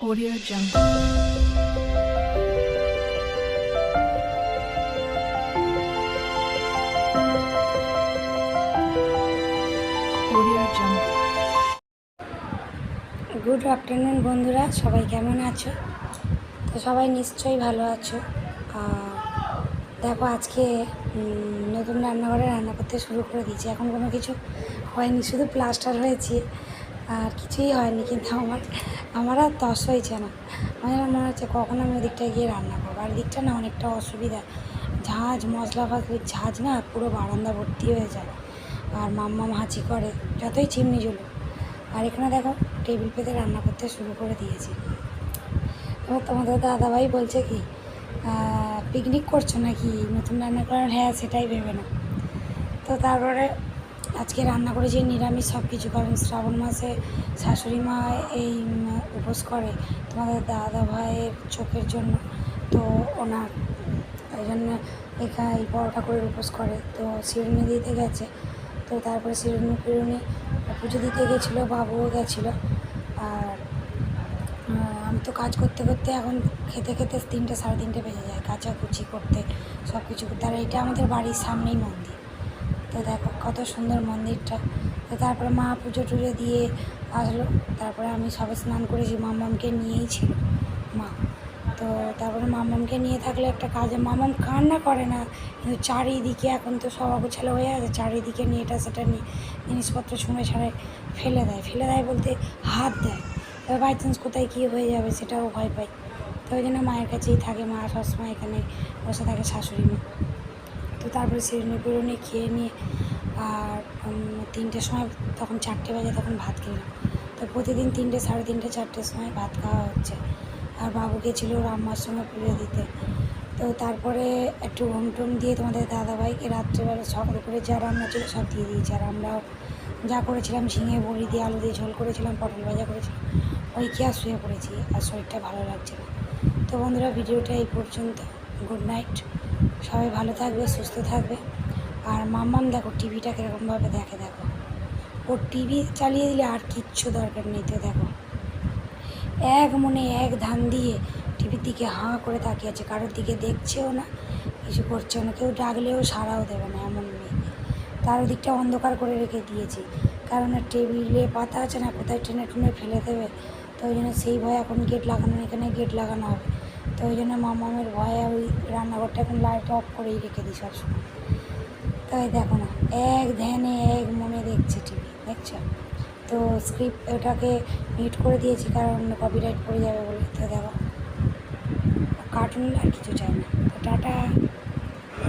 Audio Jungle. Audio Jungle. Good afternoon বন্ধুরা, সবাই কেমন আছো? তো সবাই নিশ্চয়ই ভালো আছো। দেখো আজকে নতুন রান্নাঘরে রান্না করতে শুরু করে দিয়েছি। এখন কোনো কিছু হয়নি, শুধু প্লাস্টার হয়েছে আর কিছুই হয়নি। কিন্তু আমার আর তস হয়েছে না। আমার মনে হচ্ছে কখন আমি ওদিকটায় গিয়ে রান্না করবো। আর দিকটা না অনেকটা অসুবিধা, ঝাঁঝ মশলা ফাসলির ঝাঁঝ না পুরো বারান্দা ভর্তি হয়ে যায়। আর মাম্মা হাঁচি করে যতই চিমনি জ্বলুক। আর এখানে দেখো টেবিল পেতে রান্না করতে শুরু করে দিয়েছি। এবার তোমাদের দাদাভাই বলছে কি পিকনিক করছো নাকি, নতুন রান্না করার? হ্যাঁ, সেটাই ভেবে না। তো তারপরে আজকে রান্না করেছি নিরামিষ সব কিছু, কারণ শ্রাবণ মাসে শাশুড়ি মা এই উপোস করে তোমাদের দাদাভাইয়ের চোখের জন্য। তো ওনার ওই জন্য এখানে এই পরোটা করে উপোস করে। তো শিরুনি দিতে গেছে। তো তারপরে শিরুনি ফিরুনি পুজো দিতে গেছিলো, বাবুও গেছিলো। আর আমি তো কাজ করতে করতে এখন খেতে খেতে 3টে সাড়ে 3টে বেজে যায়, কাচাকুচি করতে সব কিছু করতে। আর এটা আমাদের বাড়ির সামনেই মন্দির। তো দেখো কত সুন্দর মন্দিরটা। তো তারপরে মা পুজো টুজো দিয়ে আসলো। তারপরে আমি সবে স্নান করেছি, মাম্মামকে নিয়েই ছিল মা। তো তারপরে মাম্মামকে নিয়ে থাকলে একটা কাজে, মাম্মাম কান্না করে না, কিন্তু চারিদিকে এখন তো সব অগোছালো হয়ে আছে, চারিদিকে নিয়ে এটা সেটা নিয়ে জিনিসপত্র ছুঁড়ে ছাড়ে ফেলে দেয় বলতে হাত দেয়। এবার বাই চান্স কোথায় কী হয়ে যাবে সেটাও ভয় পাই। তো ওই জন্য মায়ের কাছেই থাকে, মা সবসময় এখানে বসে থাকে, শাশুড়ি মা। তো তারপরে শিরুনি খেয়ে নিয়ে আর 3টের সময়, তখন 4টে বাজে, তখন ভাত খেলাম। তো প্রতিদিন 3টে সাড়ে 3টে 4টের সময় ভাত খাওয়া হচ্ছে। আর বাবু গেছিলো ওর আম্মার সঙ্গে পুজো দিতে। তো তারপরে একটু ঘুম টুম দিয়ে তোমাদের দাদাভাইকে রাত্রেবেলা সকাল করে যা রান্না ছিল সব দিয়ে দিয়েছি। আর আমরাও যা করেছিলাম, ঝিঙে বড়ি দিয়ে আলু দিয়ে ঝোল করেছিলাম, পটল ভাজা করেছিলাম, ওই খেয়ে আর শুয়ে পড়েছি। আর শরীরটা ভালো লাগছে না। তো বন্ধুরা, ভিডিওটা এই পর্যন্ত। গুড নাইট, সবাই ভালো থাকবে, সুস্থ থাকবে। আর মাম্মাম দেখো টিভিটা কীরকমভাবে দেখো। ওর টিভি চালিয়ে দিলে আর কিচ্ছু দরকার নেই। তো দেখো এক মনে এক ধ্যান দিয়ে টিভির দিকে হাঁ করে তাকিয়ে আছে, কারোর দিকে দেখছেও না, কিছু করছেও না, কেউ ডাকলেও সাড়াও দেবে না, এমন মেয়ে। তার ওদিকটা অন্ধকার করে রেখে দিয়েছি, কারণ টেবিলে পাতা আছে না, কোথায় টেনে টুনে ফেলে দেবে। তো ওই জন্য সেই ভয়ে এখন গেট লাগানো, এখানে গেট লাগানো হবে। তো ওই জন্য মামামের ভয়ে ওই রান্নাঘরটা এখন লাইট অফ করেই রেখে দিই সবসময়। তাই দেখো না, এক ধ্যানে এক মনে দেখছে টিভি, দেখছো? তো স্ক্রিপ্ট ওটাকে মিউট করে দিয়েছি, কারণ কপিরাইট পড়ে যাবে বলে। তো দেখো কার্টুন আর কিছু চাই না।